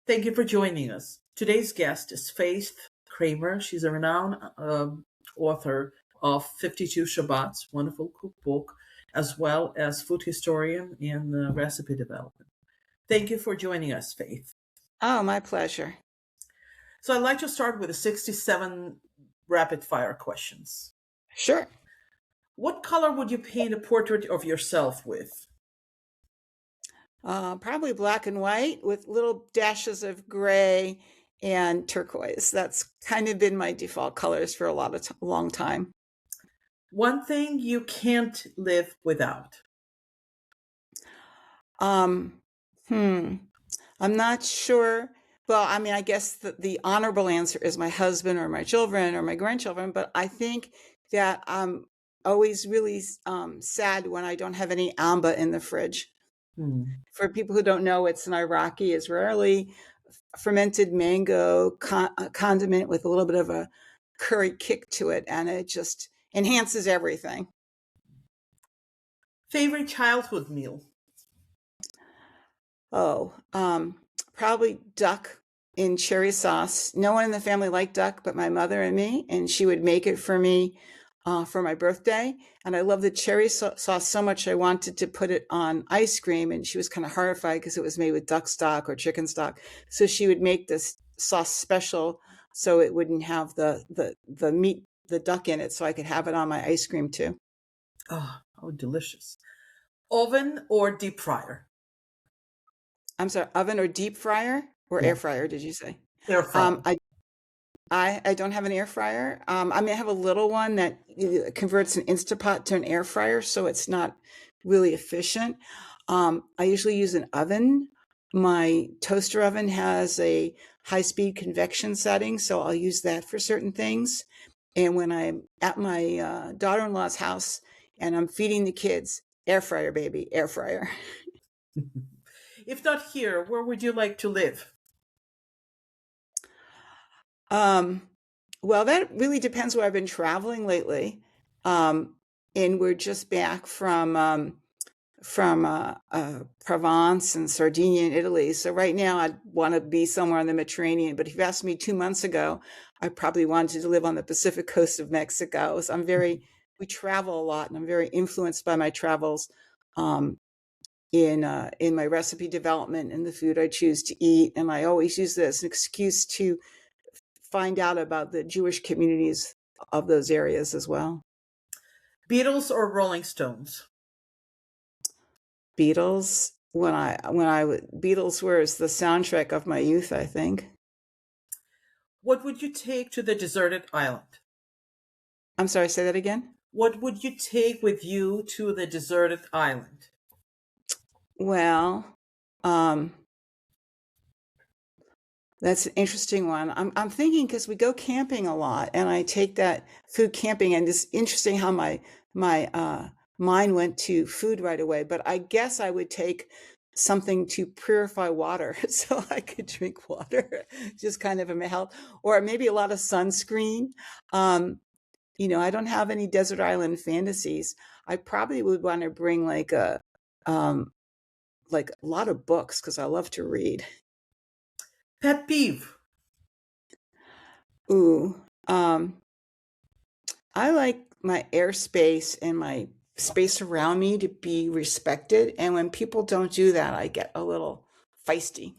Thank you for joining us. Today's guest is Faith Kramer. She's a renowned author of 52 Shabbats, wonderful cookbook, as well as food historian and recipe development. Thank you for joining us, Faith. Oh, my pleasure. So I'd like to start with the 67 rapid fire questions. Sure. What color would you paint a portrait of yourself with? Probably black and white with little dashes of gray and turquoise. That's kind of been my default colors for a long time. One thing you can't live without. Um, hmm. I'm not sure. Well, I mean, I guess the honorable answer is my husband or my children or my grandchildren, but I think that I'm always really sad when I don't have any amba in the fridge. For people who don't know, it's an Iraqi, Israeli fermented mango condiment with a little bit of a curry kick to it, and it just enhances everything. Favorite childhood meal? Oh, probably duck in cherry sauce. No one in the family liked duck but my mother and me, and she would make it for me for my birthday. And I love the cherry sauce so much I wanted to put it on ice cream, and she was kind of horrified because it was made with duck stock or chicken stock. So she would make this sauce special so it wouldn't have the meat, the duck in it, so I could have it on my ice cream too. Oh, how delicious. Oven or deep fryer? I'm sorry, oven or deep fryer or Yeah. air fryer, did you say? Air fryer. I don't have an air fryer. I mean, I have a little one that converts an Instapot to an air fryer, so it's not really efficient. I usually use an oven. My toaster oven has a high-speed convection setting, so I'll use that for certain things. And when I'm at my daughter-in-law's house and I'm feeding the kids, air fryer, baby, air fryer. If not here, where would you like to live? Um, well, that really depends where I've been traveling lately. And we're just back from Provence and Sardinia in Italy. So right now I'd want to be somewhere on the Mediterranean. But if you asked me 2 months ago, I probably wanted to live on the Pacific coast of Mexico. So we travel a lot, and I'm very influenced by my travels um, in my recipe development and the food I choose to eat. And I always use this as an excuse to find out about the Jewish communities of those areas as well. Beatles or Rolling Stones? Beatles. Beatles was the soundtrack of my youth, I think. What would you take to the deserted island? I'm sorry, say that again. What would you take with you to the deserted island? Well, um, that's an interesting one. I'm thinking because we go camping a lot, and I take that food camping, and it's interesting how my mind went to food right away. But I guess I would take something to purify water so I could drink water, just kind of a health, or maybe a lot of sunscreen. Um, I don't have any desert island fantasies. I probably would want to bring um, like a lot of books because I love to read. Pet peeve? Ooh, I like my airspace and my space around me to be respected. And when people don't do that, I get a little feisty.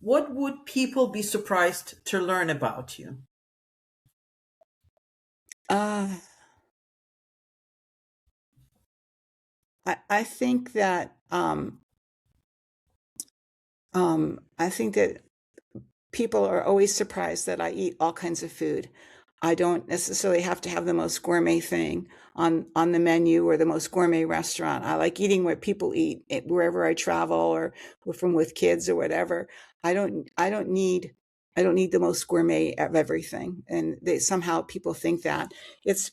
What would people be surprised to learn about you? Uh, I think that I think that people are always surprised that I eat all kinds of food. I don't necessarily have to have the most gourmet thing on the menu or the most gourmet restaurant. I like eating where people eat wherever I travel or from with kids or whatever. I don't need the most gourmet of everything. And they somehow people think that. It's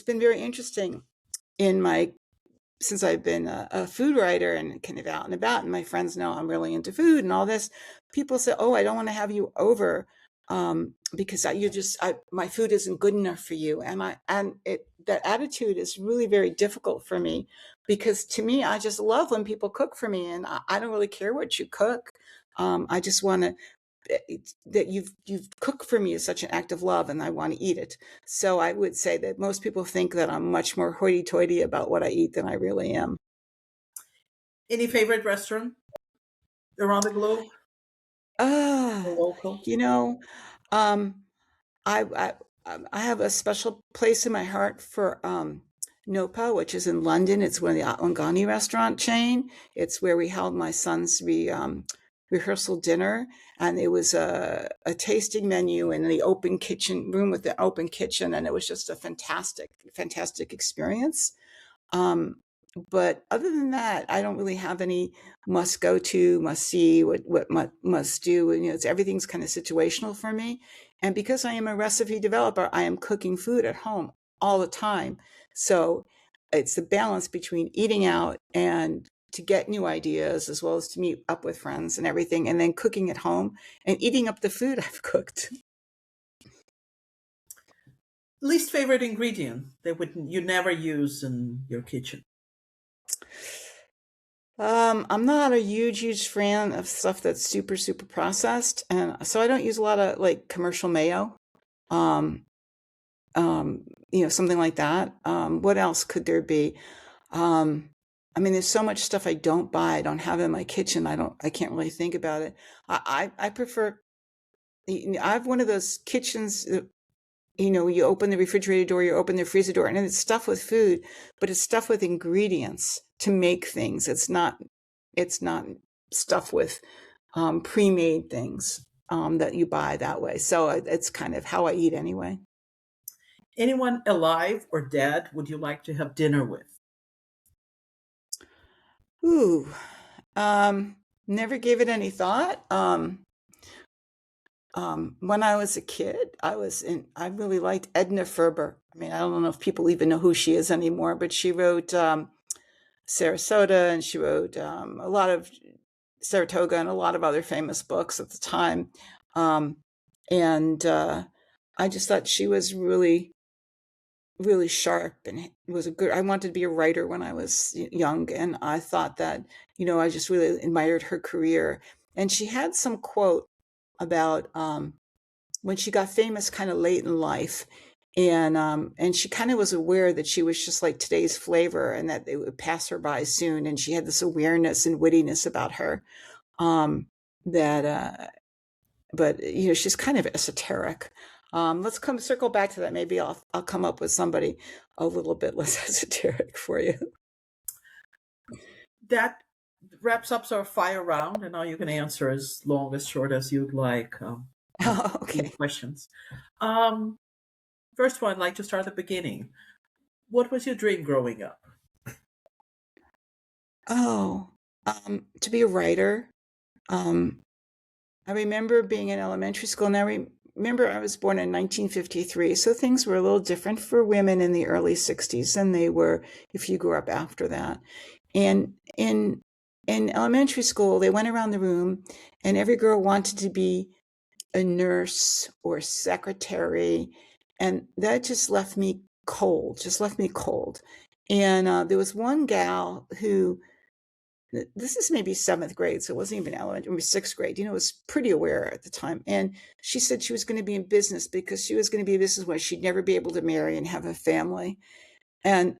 been very interesting in my since I've been a food writer and kind of out and about, and my friends know I'm really into food and all this, people say, "Oh, I don't want to have you over because my food isn't good enough for you." That attitude is really very difficult for me because to me, I just love when people cook for me, and I don't really care what you cook. I just want to that you've cooked for me is such an act of love, and I want to eat it. So I would say that most people think that I'm much more hoity-toity about what I eat than I really am. Any favorite restaurant around the globe or Ah, local? you know, um, I have a special place in my heart for Nopa, which is in London. It's one of the Atlangani restaurant chain. It's where we held my son's rehearsal dinner, and it was a tasting menu in the open kitchen room with the open kitchen, and it was just a fantastic experience. Um, but other than that, I don't really have any must go to, must see, what must do. And, it's everything's kind of situational for me. And because I am a recipe developer, I am cooking food at home all the time. So it's the balance between eating out and to get new ideas, as well as to meet up with friends and everything, and then cooking at home and eating up the food I've cooked. Least favorite ingredient that would you never use in your kitchen? I'm not a huge fan of stuff that's super processed, and so I don't use a lot of like commercial mayo. Um, Something like that. What else could there be? Um, I mean, there's so much stuff I don't buy. I don't have in my kitchen. I can't really think about it. I prefer. I have one of those kitchens. You open the refrigerator door, you open the freezer door, and it's stuffed with food, but it's stuffed with ingredients to make things. It's not stuffed with pre-made things that you buy that way. So it's kind of how I eat anyway. Anyone alive or dead would you like to have dinner with? Ooh, never gave it any thought. When I was a kid, I really liked Edna Ferber. I mean, I don't know if people even know who she is anymore, but she wrote Sarasota, and she wrote a lot of Saratoga and a lot of other famous books at the time. Um, and I just thought she was really sharp, and was a good. I wanted to be a writer when I was young, and I thought that, I just really admired her career. And she had some quote about when she got famous kind of late in life, and she kind of was aware that she was just like today's flavor, and that it would pass her by soon, and she had this awareness and wittiness about her, that but she's kind of esoteric. Let's come circle back to that. Maybe I'll come up with somebody a little bit less esoteric for you. That wraps up our fire round, and now you can answer as long as short as you'd like. Any Okay. questions? Um, First one, I'd like to start at the beginning. What was your dream growing up? Oh, to be a writer. Um, I remember being in elementary school, and remember I was born in 1953, so things were a little different for women in the early 60s than they were if you grew up after that. And in elementary school, they went around the room, and every girl wanted to be a nurse or secretary, and that just left me cold. And there was one gal who, this is maybe seventh grade, so it wasn't even elementary, it was sixth grade, was pretty aware at the time. And she said she was going to be in business because she was going to be a businesswoman. She'd never be able to marry and have a family. And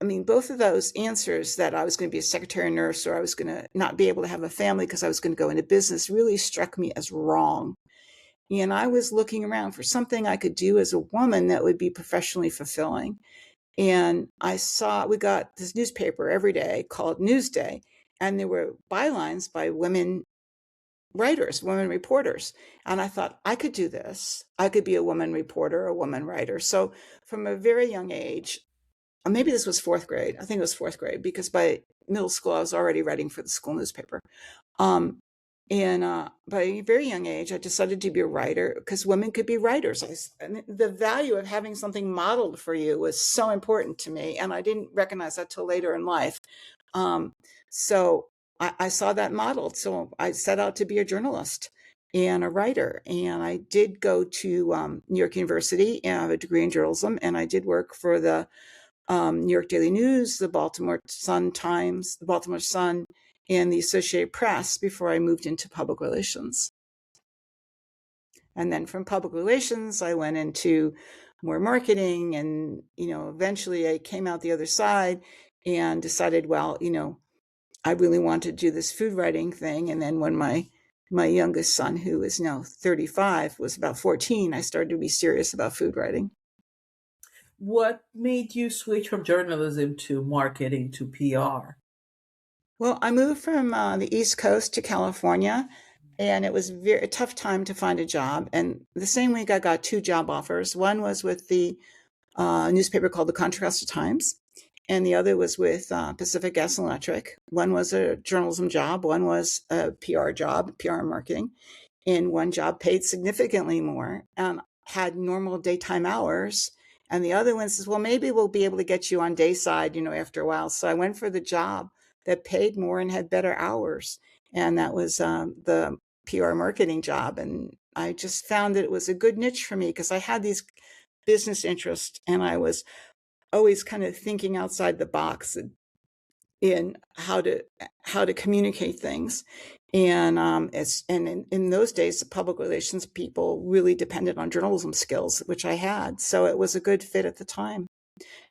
I mean, both of those answers, that I was going to be a secretary nurse, or I was going to not be able to have a family because I was going to go into business, really struck me as wrong. And I was looking around for something I could do as a woman that would be professionally fulfilling. And we got this newspaper every day called Newsday, and there were bylines by women writers, women reporters. And I thought, I could do this. I could be a woman reporter, a woman writer. So from a very young age, maybe this was fourth grade. I think it was fourth grade, because by middle school, I was already writing for the school newspaper. And by a very young age, I decided to be a writer because women could be writers. The value of having something modeled for you was so important to me, and I didn't recognize that till later in life. So I saw that modeled. So I set out to be a journalist and a writer. And I did go to New York University, and I have a degree in journalism, and I did work for the New York Daily News, the Baltimore Sun Times, the Baltimore Sun, in the Associated Press before I moved into public relations. And then from public relations, I went into more marketing, and, eventually I came out the other side and decided, well, I really want to do this food writing thing. And then when my youngest son, who is now 35, was about 14, I started to be serious about food writing. What made you switch from journalism to marketing to PR? Well, I moved from the East Coast to California, and it was a tough time to find a job. And the same week, I got two job offers. One was with the newspaper called the Contra Times, and the other was with Pacific Gas and Electric. One was a journalism job, one was a PR job, PR and marketing. And one job paid significantly more and had normal daytime hours. And the other one says, well, maybe we'll be able to get you on day side, after a while. So I went for the job that paid more and had better hours. And that was the PR marketing job. And I just found that it was a good niche for me because I had these business interests, and I was always kind of thinking outside the box in how to communicate things. And in those days, the public relations people really depended on journalism skills, which I had. So it was a good fit at the time.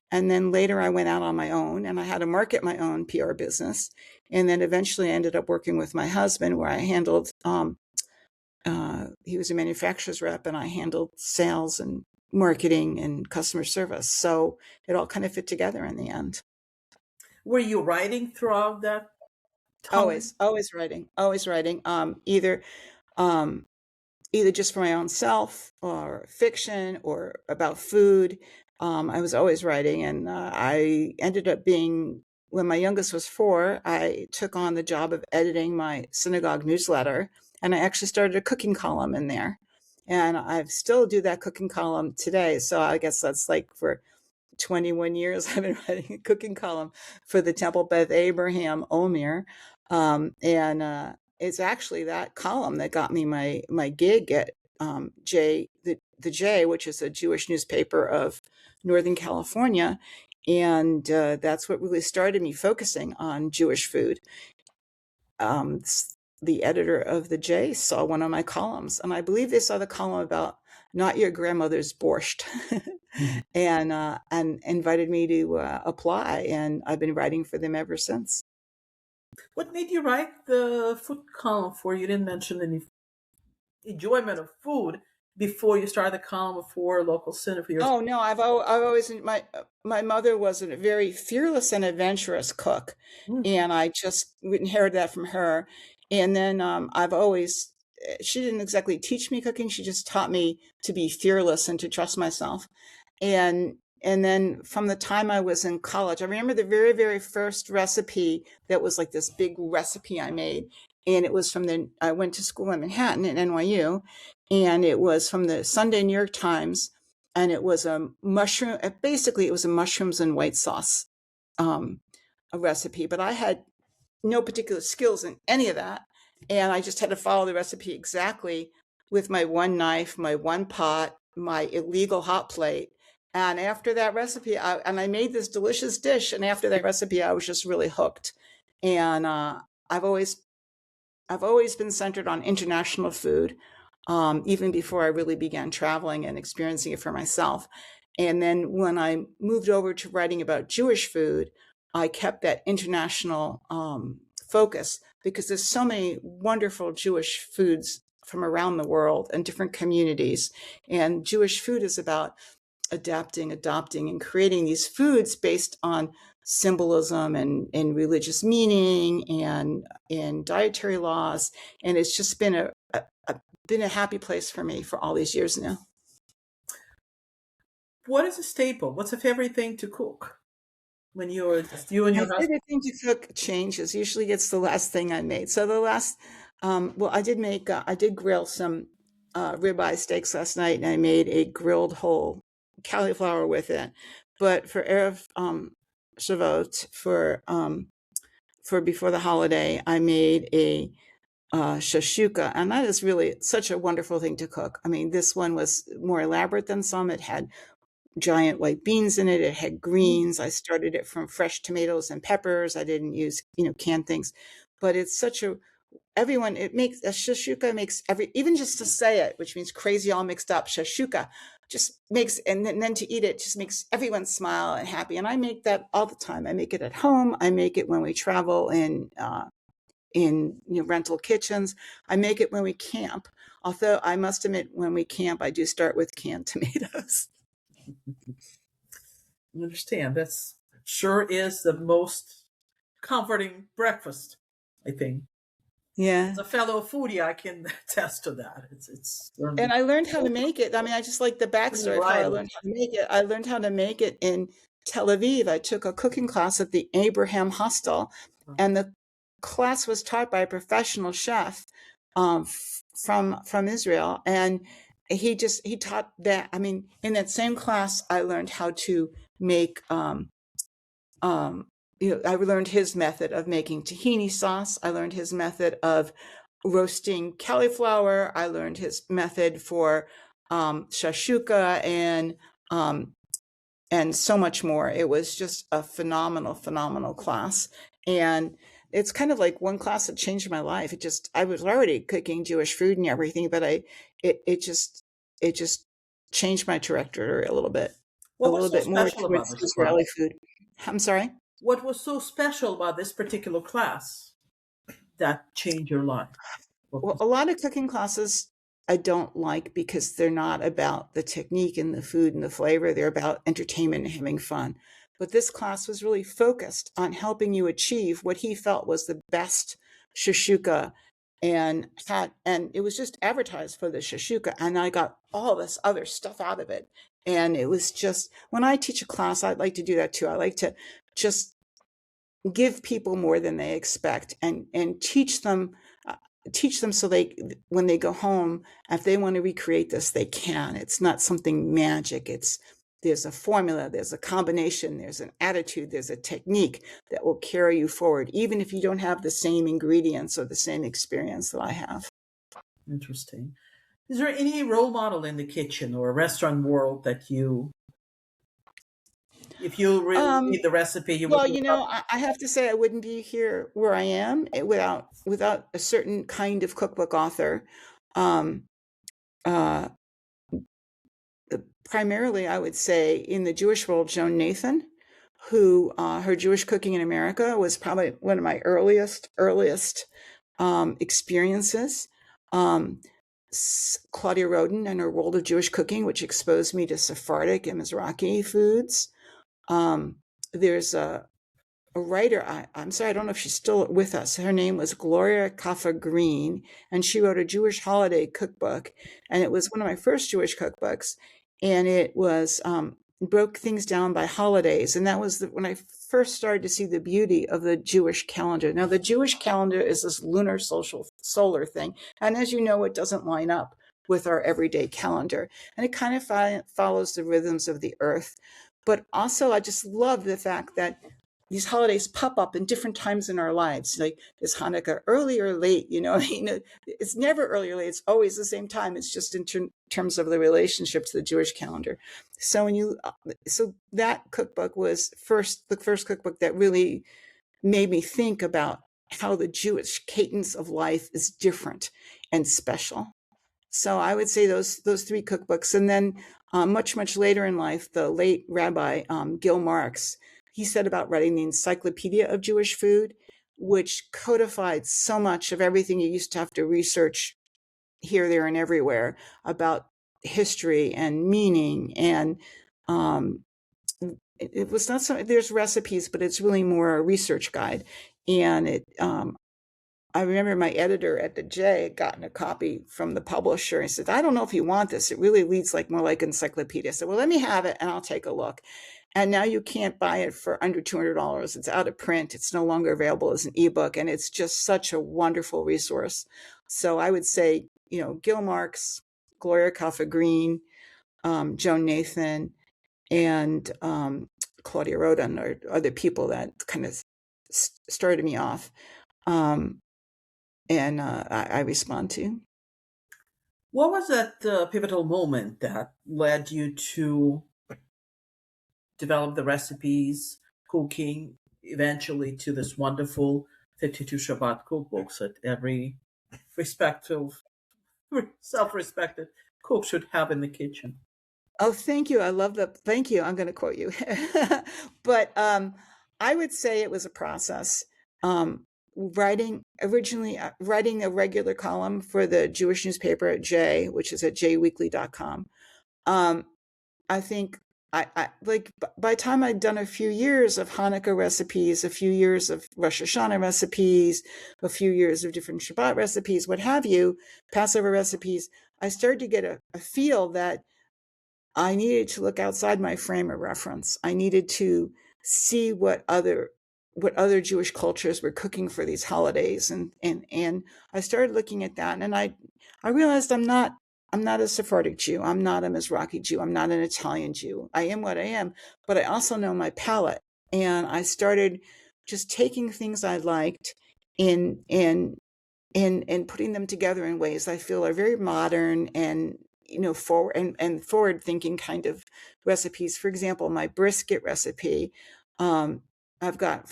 And then later I went out on my own, and I had to market my own PR business. And then eventually I ended up working with my husband, where I handled, he was a manufacturer's rep, and I handled sales and marketing and customer service. So it all kind of fit together in the end. Were you writing throughout that time? Always writing, always writing. Um, either just for my own self or fiction or about food. I was always writing, and I ended up being, when my youngest was 4, I took on the job of editing my synagogue newsletter, and I actually started a cooking column in there. And I still do that cooking column today. So I guess that's like for 21 years, I've been writing a cooking column for the Temple Beth Abraham Omer. And it's actually that column that got me my gig at the J, which is a Jewish newspaper of Northern California. And that's what really started me focusing on Jewish food. The editor of the J saw one of my columns, and I believe they saw the column about not your grandmother's borscht, and invited me to apply, and I've been writing for them ever since. What made you write the food column for? You didn't mention any enjoyment of food before you started the column for local center for your. Oh no, I've always, my mother was a very fearless and adventurous cook, Mm. and I just inherited that from her. And then I've always, she didn't exactly teach me cooking; she just taught me to be fearless and to trust myself. And then from the time I was in college, I remember the very, very first recipe that was like this big recipe I made. And it was I went to school in Manhattan at NYU, and it was from the Sunday New York Times. And it was basically it was a mushrooms and white sauce, a recipe. But I had no particular skills in any of that. And I just had to follow the recipe exactly with my one knife, my one pot, my illegal hot plate. And after that recipe, I made this delicious dish. And after that recipe, I was just really hooked. And I've always been centered on international food, even before I really began traveling and experiencing it for myself. And then when I moved over to writing about Jewish food, I kept that international focus, because there's so many wonderful Jewish foods from around the world and different communities. And Jewish food is about adapting, adopting, and creating these foods based on symbolism and religious meaning and dietary laws. And it's just been a happy place for me for all these years now. What is a staple? What's a favorite thing to cook when you're just you and My your husband? favorite thing to cook changes. Usually it's the last thing I made. So the last, well, I did grill some ribeye steaks last night, and I made a grilled whole cauliflower with it. But for Erev Shavuot, for before the holiday, I made a shashuka, and that is really such a wonderful thing to cook. I mean, this one was more elaborate than some. It had giant white beans in it. It had greens. I started it from fresh tomatoes and peppers. I didn't use, canned things. but it's such a everyone it makes a shashuka makes every even just to say it, which means crazy all mixed up. Shashuka just makes and then to eat it just makes everyone smile and happy. And I make that all the time. I make it at home. I make it when we travel in rental kitchens. I make it when we camp. Although I must admit, when we camp, I do start with canned tomatoes. I understand. That's sure is the most comforting breakfast, I think. Yeah. As a fellow foodie, I can attest to that. It's And certainly I learned how to make it. I mean, I just like the pretty backstory of how I reliable. learned how to make it. I learned how to make it in Tel Aviv. I took a cooking class at the Abraham Hostel, and the class was taught by a professional chef from Israel. And he taught that. I mean, in that same class, I learned how to make um, I learned his method of making tahini sauce. I learned his method of roasting cauliflower. I learned his method for shashuka um, and so much more. It was just a phenomenal, phenomenal class. And it's kind of like one class that changed my life. I was already cooking Jewish food and everything, but it, it just, it just changed my trajectory a What was little so bit more special about towards this Israeli class? food. I'm sorry. What was so special about this particular class that changed your life? What Well, was a lot of cooking classes I don't like because they're not about the technique and the food and the flavor. They're about entertainment and having fun. But this class was really focused on helping you achieve what he felt was the best shashuka and it was just advertised for the shashuka, and I got all this other stuff out of it. And it was just when I teach a class, I'd like to do that too. I like to just give people more than they expect and uh, teach them so they when they go home, if they want to recreate this, they can. It's not something magic. It's there's a formula, there's a combination, there's an attitude, there's a technique that will carry you forward even if you don't have the same ingredients or the same experience that I have. interesting? Is there any role model in the kitchen or restaurant world that if you really um made the recipe, you would well, look up? I have to say I wouldn't be here where I am without a certain kind of cookbook author. um uh Primarily, I would say in the Jewish world, Joan Nathan, who her Jewish Cooking in America was probably one of my earliest experiences. Um, Claudia Roden and her World of Jewish Cooking, which exposed me to Sephardic and Mizrahi foods. Um, there's a writer. I'm sorry, I don't know if she's still with us. Her name was Gloria Kaffa Green, and she wrote a Jewish holiday cookbook. And it was one of my first Jewish cookbooks. And it was broke things down by holidays. And that was when I first started to see the beauty of the Jewish calendar. Now, the Jewish calendar is this lunar social solar thing. And as you know, it doesn't line up with our everyday calendar. And it kind of follows the rhythms of the earth. But also, I just love the fact that these holidays pop up in different times in our lives. Like, is Hanukkah early or late? It's never early or late. It's always the same time. It's just in terms of the relationship to the Jewish calendar. So so that cookbook was the first cookbook that really made me think about how the Jewish cadence of life is different and special. So I would say those three cookbooks, and then much later in life, the late Rabbi Gil Marks, he said about writing the Encyclopedia of Jewish Food, which codified so much of everything you used to have to research here, there, and everywhere about history and meaning. And um, it was not so. There's recipes, but it's really more a research guide. And I remember my editor at the J had gotten a copy from the publisher and said, I don't know if you want this. It really reads like more like encyclopedia. I said, well, let me have it and I'll take a look. And now you can't buy it for under $200. It's out of print. It's no longer available as an ebook. And it's just such a wonderful resource. So I would say, Gil Marks, Gloria Kaffa Green, Joan Nathan, and Claudia Roden are the people that kind of started me off. Um, and I respond to. What was that pivotal moment that led you to develop the recipes, cooking, eventually to this wonderful 52 Shabbat cookbooks that every respective, self-respected cook should have in the kitchen. Oh, thank you. I love the thank you. I'm going to quote you. But I would say it was a process. Writing a regular column for the Jewish newspaper at J, which is at jweekly.com. Um, I think I like by the time I'd done a few years of Hanukkah recipes, a few years of Rosh Hashanah recipes, a few years of different Shabbat recipes, what have you, Passover recipes, I started to get a feel that I needed to look outside my frame of reference. I needed to see what other Jewish cultures were cooking for these holidays, and I started looking at that, and I realized I'm not a Sephardic Jew. I'm not a Mizrahi Jew. I'm not an Italian Jew. I am what I am, but I also know my palate, and I started just taking things I liked in and putting them together in ways I feel are very modern and forward and forward thinking kind of recipes. For example, my brisket recipe, I've got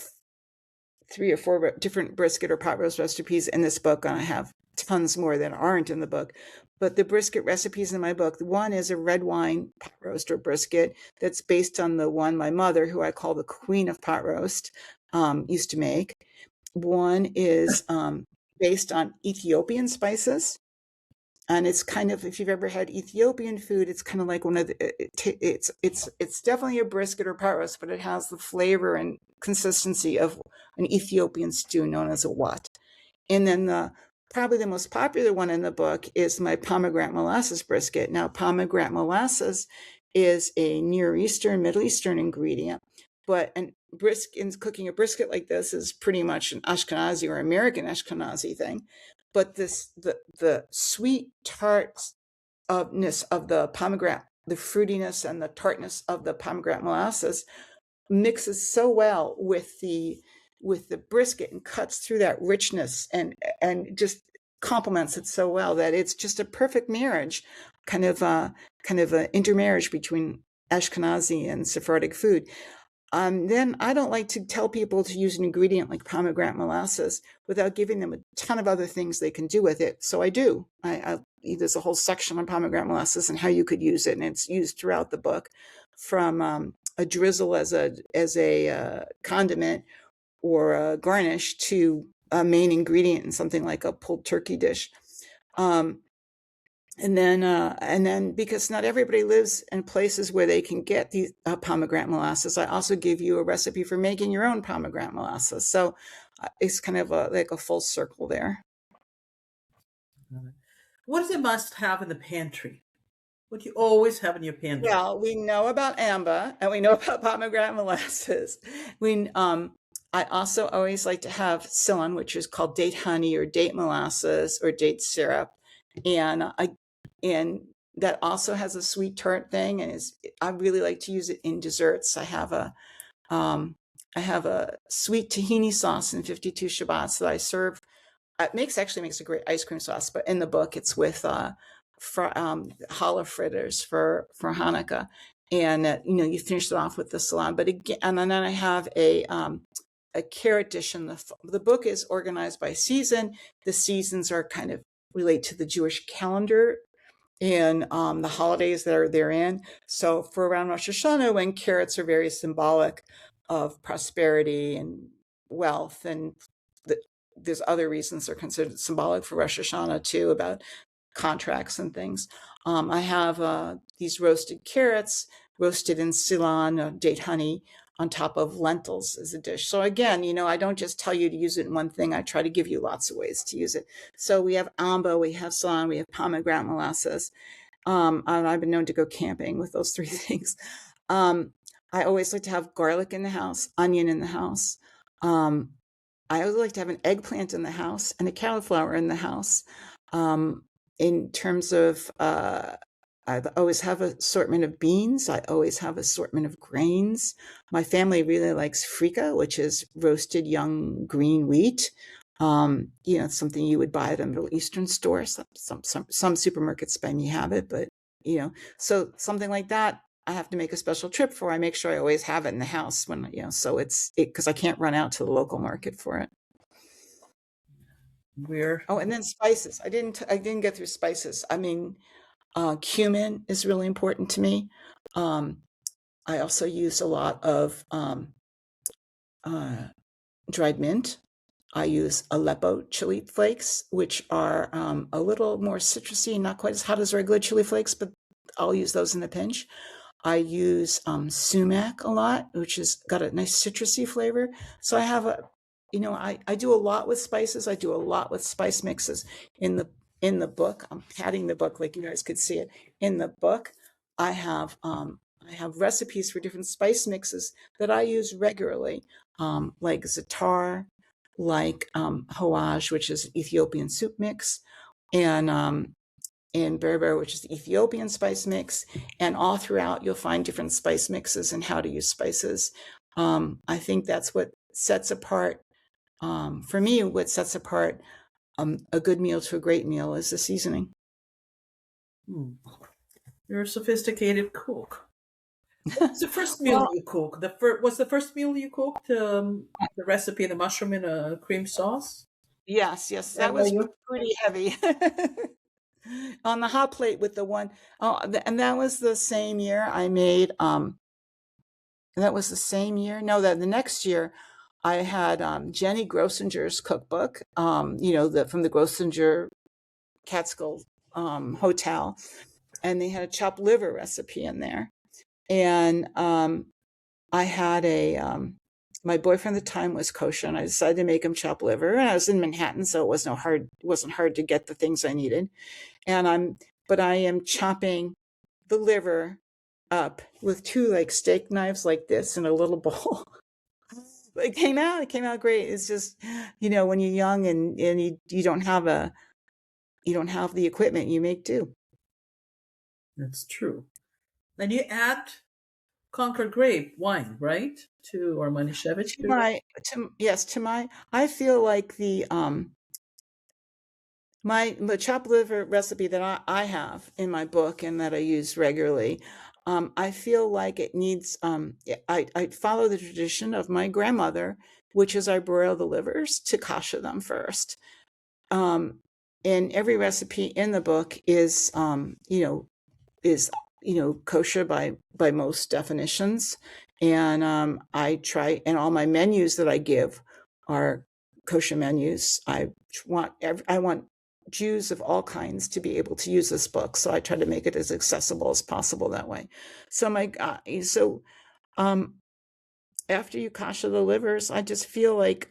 three or four different brisket or pot roast recipes in this book, and I have tons more that aren't in the book. But the brisket recipes in my book, one is a red wine pot roast or brisket that's based on the one my mother, who I call the queen of pot roast, used to make. One is based on Ethiopian spices. And it's kind of, if you've ever had Ethiopian food, it's kind of like one of the, it's definitely a brisket or pot roast, but it has the flavor and consistency of an Ethiopian stew known as a wat. And then probably the most popular one in the book is my pomegranate molasses brisket. Now, pomegranate molasses is a Near Eastern, Middle Eastern ingredient, but cooking a brisket like this is pretty much an Ashkenazi or American Ashkenazi thing. But the sweet tartness of the pomegranate, the fruitiness and the tartness of the pomegranate molasses mixes so well with the brisket and cuts through that richness and just complements it so well that it's just a perfect marriage, kind of an intermarriage between Ashkenazi and Sephardic food. Then I don't like to tell people to use an ingredient like pomegranate molasses without giving them a ton of other things they can do with it. So I do. There's a whole section on pomegranate molasses and how you could use it, and it's used throughout the book, from a drizzle as a condiment or a garnish to a main ingredient in something like a pulled turkey dish. And then because not everybody lives in places where they can get these pomegranate molasses, I also give you a recipe for making your own pomegranate molasses. So it's kind of like a full circle there. What is a must have in the pantry? What do you always have in your pantry? Well, we know about Amba and we know about pomegranate molasses. I also always like to have Ceylon, which is called date honey or date molasses or date syrup, and that also has a sweet tart thing, and I really like to use it in desserts. I have a sweet tahini sauce in 52 Shabbats that I serve. It actually makes a great ice cream sauce, but in the book it's with challah fritters for Hanukkah, and you finish it off with the salad. But again, and then I have a carrot dish. And the book is organized by season. The seasons are kind of relate to the Jewish calendar and the holidays that are therein. So for around Rosh Hashanah, when carrots are very symbolic of prosperity and wealth, and there's other reasons they're considered symbolic for Rosh Hashanah too, about contracts and things. I have these roasted carrots, roasted in Ceylon, date honey, on top of lentils as a dish. So again, I don't just tell you to use it in one thing. I try to give you lots of ways to use it. So we have amba, we have Ceylon, we have pomegranate molasses. And I've been known to go camping with those three things. I always like to have garlic in the house, onion in the house. I always like to have an eggplant in the house and a cauliflower in the house. In terms of, I always have an assortment of beans. I always have assortment of grains. My family really likes frika, which is roasted young green wheat. It's something you would buy at a Middle Eastern store. Some supermarkets by me have it, but so something like that, I have to make a special trip for. I make sure I always have it in the house so it's because I can't run out to the local market for it. We're Oh, and then spices. I didn't get through spices. I mean, cumin is really important to me. Um, I also use a lot of uh, dried mint. I use Aleppo chili flakes, which are a little more citrusy, not quite as hot as regular chili flakes, but I'll use those in a pinch. I use sumac a lot, which has got a nice citrusy flavor. So I have I do a lot with spices. I do a lot with spice mixes in the book. I'm patting the book like you guys could see it. In the book, I have I have recipes for different spice mixes that I use regularly, like za'atar, like hawaj, which is Ethiopian soup mix, and berber, which is the Ethiopian spice mix. And all throughout, you'll find different spice mixes and how to use spices. I think that's what sets apart, for me, what sets apart a good meal to a great meal is the seasoning. hmm, you're a sophisticated cook. What was the first meal Well, you cooked? Was the first meal you cooked the recipe, the mushroom in a cream sauce? yes, yes, That that by was you? pretty heavy. On the hot plate with the one, oh, and that was the same year I made, that was the same year. No, that the next year I had Jenny Grossinger's cookbook, from the Grossinger Catskill Hotel, and they had a chopped liver recipe in there. And I had my boyfriend at the time was kosher, and I decided to make him chopped liver. And I was in Manhattan, so it wasn't hard to get the things I needed. But I am chopping the liver up with two like steak knives like this in a little bowl. It came out great. It's just, when you're young and you don't have the equipment, you make do. That's true. And you add Concord grape wine, right? To or Manischewitz To to that. my, yes, I feel like the chopped liver recipe that I have in my book and that I use regularly, I feel like it needs, I follow the tradition of my grandmother, which is I broil the livers to kasha them first. Um, and every recipe in the book is kosher by most definitions. And and all my menus that I give are kosher menus. I want Jews of all kinds to be able to use this book, so I try to make it as accessible as possible that way. So um, after you kasha the livers, I just feel like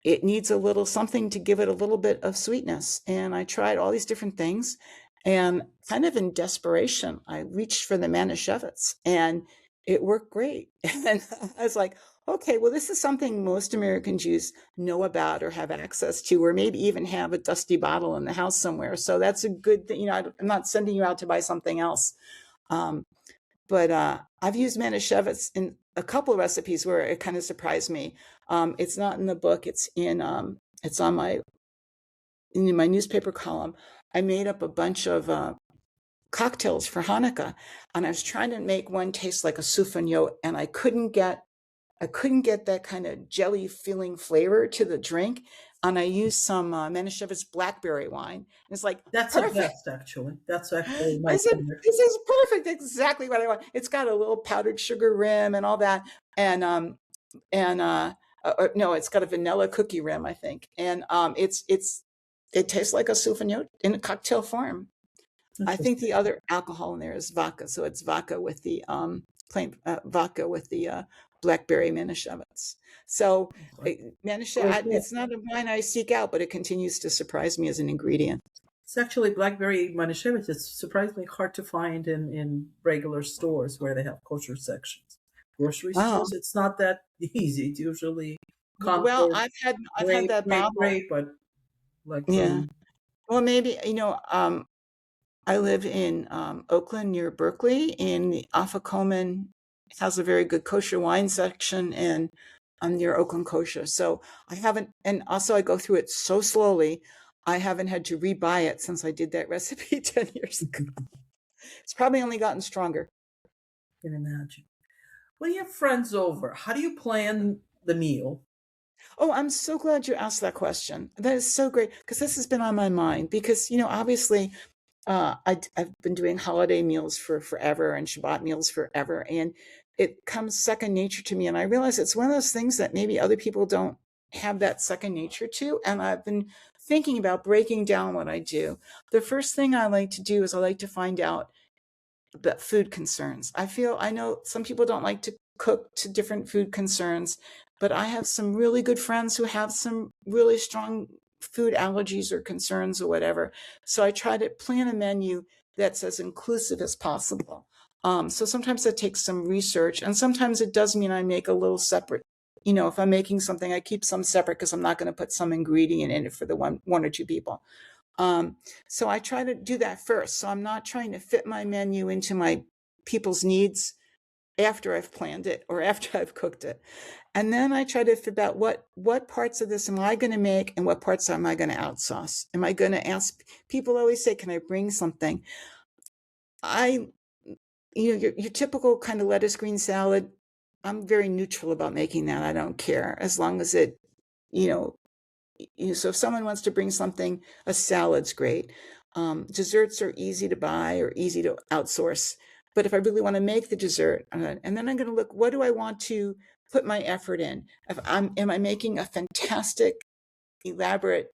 it needs a little something to give it a little bit of sweetness. And I tried all these different things, and kind of in desperation, I reached for the Manischewitz, and it worked great. And I was like, okay, well, this is something most American Jews know about or have access to, or maybe even have a dusty bottle in the house somewhere. So that's a good thing. I'm not sending you out to buy something else. Um, but I've used Manischewitz in a couple of recipes where it kind of surprised me. It's not in the book. It's on my newspaper column. I made up a bunch of cocktails for Hanukkah, and I was trying to make one taste like a souffleur, and I couldn't get that kind of jelly feeling flavor to the drink. And I used some Manischewitz blackberry wine. And it's like That's the perfect. best, actually. That's actually my I said, favorite. this is perfect, exactly what I want. It's got a little powdered sugar rim and all that. And no, it's got a vanilla cookie rim, I think. And it tastes like a souvenir in a cocktail form. I think the Interesting. other alcohol in there is vodka, so it's vodka with the plain vodka with the blackberry Manischewitz. So Great book. it's not a wine I seek out, but it continues to surprise me as an ingredient. It's actually blackberry Manischewitz. It's surprisingly hard to find in regular stores where they have kosher sections. Grocery Oh, stores, it's not that easy. It's usually well, Concord I've had grape, that grape, bottle. grape, but like Yeah. from Well, maybe, I live in Oakland near Berkeley, and the Afikoman has a very good kosher wine section, and I'm near Oakland Kosher. So I haven't, and also I go through it so slowly, I haven't had to rebuy it since I did that recipe 10 years ago. It's probably only gotten stronger. can imagine. When you have friends over, how do you plan the meal? Oh, I'm so glad you asked that question. That is so great because this has been on my mind. Because, obviously, I've been doing holiday meals for forever and Shabbat meals forever. And it comes second nature to me. And I realize it's one of those things that maybe other people don't have that second nature to. And I've been thinking about breaking down what I do. The first thing I like to do is I like to find out the food concerns. I know some people don't like to cook to different food concerns, but I have some really good friends who have some really strong food allergies or concerns or whatever. So I try to plan a menu that's as inclusive as possible. So sometimes that takes some research, and sometimes it does mean I make a little separate. If I'm making something, I keep some separate because I'm not going to put some ingredient in it for the one or two people. So I try to do that first. So I'm not trying to fit my menu into my people's needs after I've planned it or after I've cooked it. And then I try to figure out what parts of this am I going to make and what parts am I going to outsource? Am I going to ask people always say, can I bring something? I your typical kind of lettuce green salad, I'm very neutral about making that. I don't care as long as it, you know, so if someone wants to bring something, a salad's great. Desserts are easy to buy or easy to outsource. But if I really want to make the dessert, and then I'm going to look, what do I want to put my effort in? Am I making a fantastic, elaborate,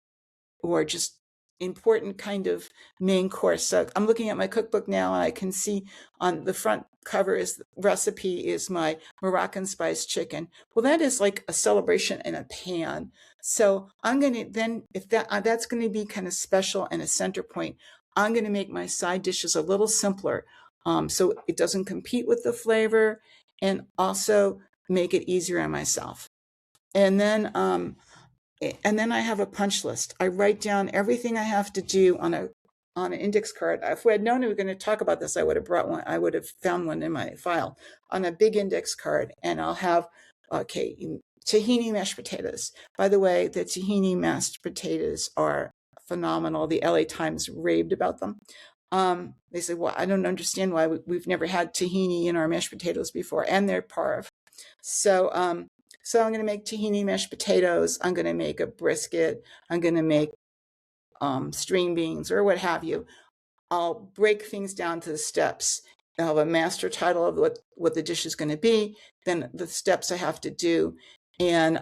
or just important kind of main course? So I'm looking at my cookbook now, and I can see on the front cover is recipe is my Moroccan spice chicken. Well, that is like a celebration in a pan. So I'm going to then, if that's going to be kind of special and a center point, I'm going to make my side dishes a little simpler, so it doesn't compete with the flavor, and also make it easier on myself. And then I have a punch list. I write down everything I have to do on an index card. If we had known we were going to talk about this, I would have brought one. I would have found one in my file on a big index card, and I'll have tahini mashed potatoes. By the way, the tahini mashed potatoes are phenomenal. The LA Times raved about them. They said, "Well, I don't understand why we've never had tahini in our mashed potatoes before," and they're parve. So, so I'm going to make tahini mashed potatoes. I'm going to make a brisket. I'm going to make string beans or what have you. I'll break things down to the steps. I'll have a master title of what the dish is going to be, then the steps I have to do, and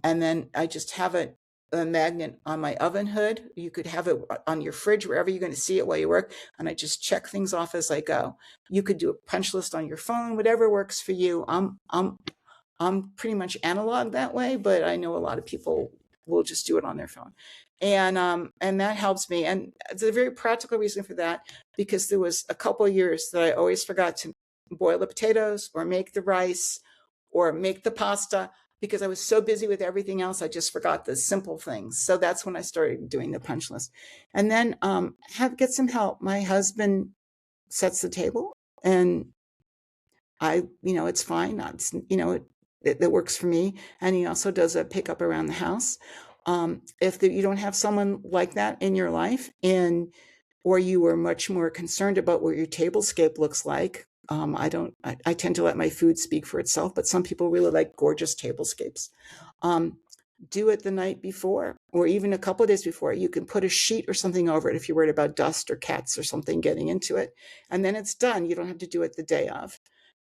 then I just have a magnet on my oven hood. You could have it on your fridge, wherever you're going to see it while you work, and I just check things off as I go. You could do a punch list on your phone, whatever works for you. I'm pretty much analog that way, but I know a lot of people will just do it on their phone. And that helps me. And it's a very practical reason for that, because there was a couple of years that I always forgot to boil the potatoes or make the rice or make the pasta because I was so busy with everything else. I just forgot the simple things. So that's when I started doing the punch list. And then get some help. My husband sets the table, and it's fine. That works for me. And he also does a pickup around the house. If you don't have someone like that in your life, or you are much more concerned about what your tablescape looks like, I tend to let my food speak for itself, but some people really like gorgeous tablescapes. Do it the night before, or even a couple of days before. You can put a sheet or something over it if you're worried about dust or cats or something getting into it. And then it's done. You don't have to do it the day of.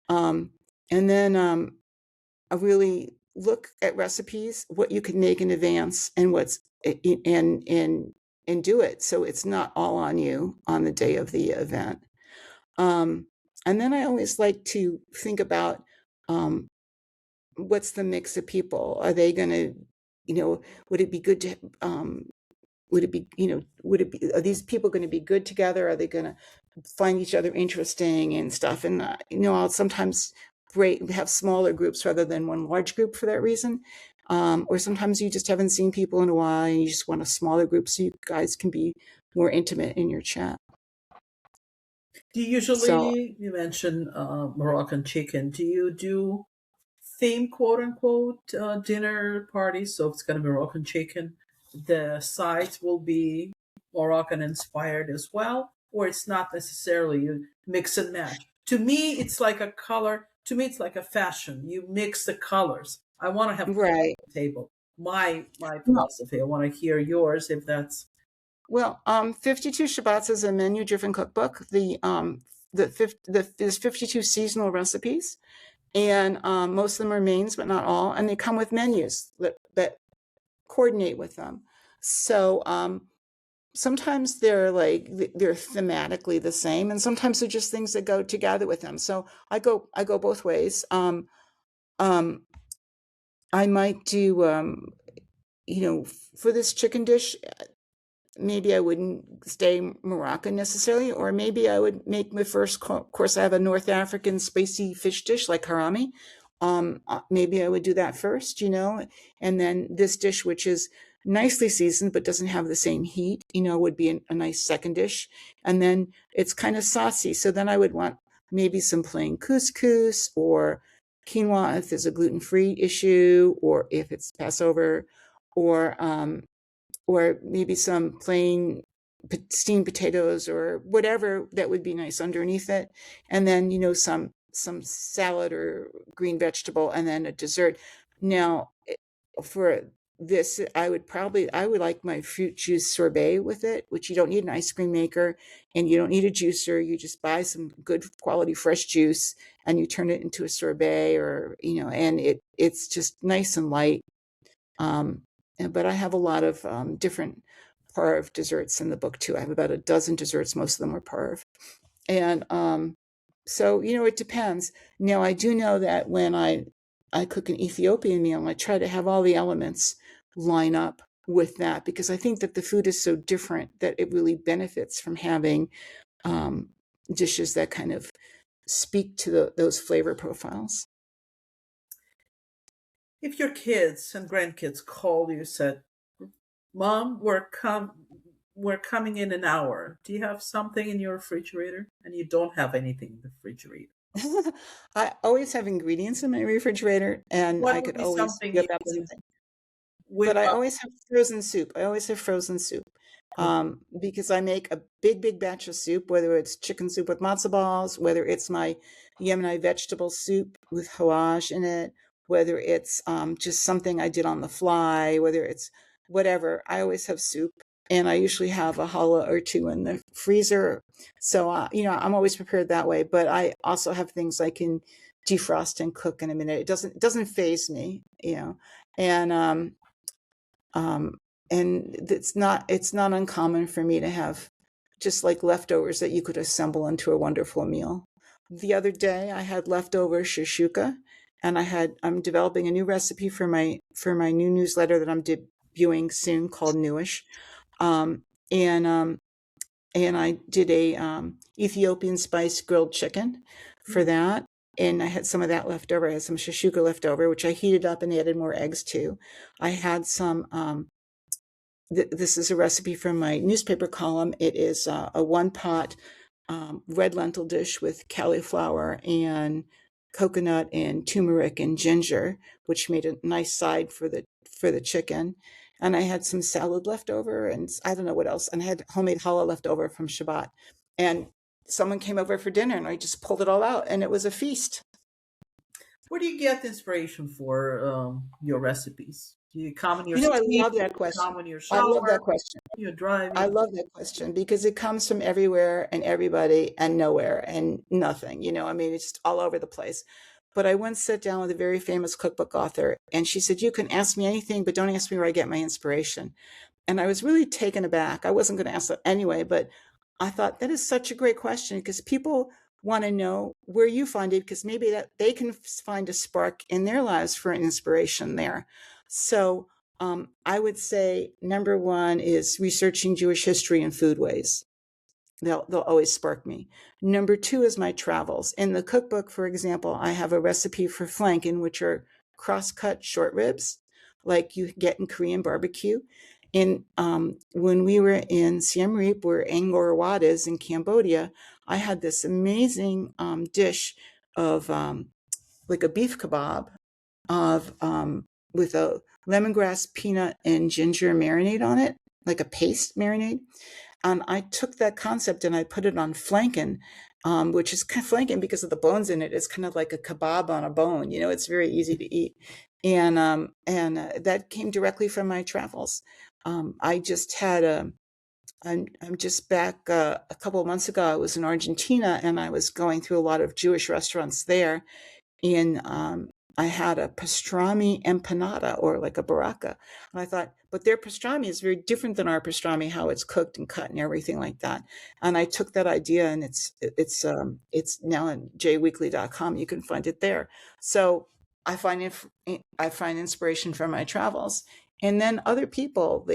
And then I really look at recipes, what you can make in advance, and and do it so it's not all on you on the day of the event. And then I always like to think about what's the mix of people. Are they going to, would it be good to would it be, are these people going to be good together? Are they going to find each other interesting and stuff? And, I'll sometimes have smaller groups rather than one large group for that reason. Or sometimes you just haven't seen people in a while and you just want a smaller group so you guys can be more intimate in your chat. Do you So, usually, you mentioned Moroccan chicken, do you do theme quote unquote dinner parties? So if it's going to be Moroccan chicken, the sides will be Moroccan inspired as well, or it's not necessarily, you mix and match. To me, it's like a color. To me, it's like a fashion. You mix the colors. I want to have color right. on the table. my No. philosophy. I want to hear yours if that's. Well, 52 Shabbats is a menu-driven cookbook. There's 52 seasonal recipes, and most of them are mains, but not all, and they come with menus that coordinate with them. So sometimes they're thematically the same, and sometimes they're just things that go together with them. So I go both ways. Um, I might do for this chicken dish, maybe I wouldn't stay Moroccan necessarily, or maybe I would make my first course. I have a North African spicy fish dish like harami. Maybe I would do that first, and then this dish, which is nicely seasoned but doesn't have the same heat, would be a nice second dish. And then it's kind of saucy. So then I would want maybe some plain couscous or quinoa if there's a gluten-free issue, or if it's Passover, or maybe some plain steamed potatoes or whatever that would be nice underneath it. And then, some salad or green vegetable, and then a dessert. Now, for this, I would like my fruit juice sorbet with it, which you don't need an ice cream maker and you don't need a juicer. You just buy some good quality fresh juice and you turn it into a sorbet, or, and it's just nice and light. Um, but I have a lot of different parve desserts in the book too. I have about a dozen desserts. Most of them are parve. And so, it depends. Now, I do know that when I cook an Ethiopian meal, I try to have all the elements line up with that, because I think that the food is so different that it really benefits from having dishes that kind of speak to those flavor profiles. If your kids and grandkids call you, said, "Mom, we're coming in an hour. Do you have something in your refrigerator?" And you don't have anything in the refrigerator. I always have ingredients in my refrigerator, and I What would could be always something whip up easy? something. Whip But I up. always have frozen soup. I always have frozen soup. Because I make a big, big batch of soup, whether it's chicken soup with matzo balls, whether it's my Yemeni vegetable soup with hawaj in it, whether it's just something I did on the fly, whether it's whatever. I always have soup, and I usually have a challah or two in the freezer. So, I'm always prepared that way. But I also have things I can defrost and cook in a minute. It doesn't faze me, and um, and it's not uncommon for me to have just like leftovers that you could assemble into a wonderful meal. The other day I had leftover shashuka, and I'm developing a new recipe for my new newsletter that I'm debuting soon, called Newish. Um, and I did a Ethiopian spice grilled chicken for Mm. that. And I had some of that left over. I had some shashuka left over, which I heated up and added more eggs to. I had some this is a recipe from my newspaper column. It is a one pot red lentil dish with cauliflower and coconut and turmeric and ginger, which made a nice side for the chicken. And I had some salad left over, and I don't know what else. And I had homemade challah left over from Shabbat. And someone came over for dinner, and I just pulled it all out, and it was a feast. Where do you get inspiration for your recipes? Do you come in your I sleep? love that Come question. when you're I love shower? that question. You're I driving? love that question because it comes from everywhere and everybody and nowhere and nothing. I mean, it's just all over the place. But I once sat down with a very famous cookbook author, and she said, "You can ask me anything, but don't ask me where I get my inspiration." And I was really taken aback. I wasn't going to ask that anyway, but I thought that is such a great question, because people want to know where you find it, because maybe that they can find a spark in their lives for an inspiration there. So I would say number one is researching Jewish history and foodways. They'll always spark me. Number two is my travels. In the cookbook, for example, I have a recipe for flanken, which are cross-cut short ribs, like you get in Korean barbecue. And when we were in Siem Reap, where Angkor Wat is in Cambodia, I had this amazing dish of like a beef kebab of with a lemongrass, peanut, and ginger marinade on it, like a paste marinade. And I took that concept and I put it on flanken, which is kind of flanking because of the bones in it. It's kind of like a kebab on a bone. It's very easy to eat, and that came directly from my travels. I just had a. I'm just back a couple of months ago. I was in Argentina and I was going through a lot of Jewish restaurants there, and I had a pastrami empanada, or like a baraka. And I thought, but their pastrami is very different than our pastrami, how it's cooked and cut and everything like that. And I took that idea, and it's now on jweekly.com. You can find it there. So I find inspiration from my travels, and then other people.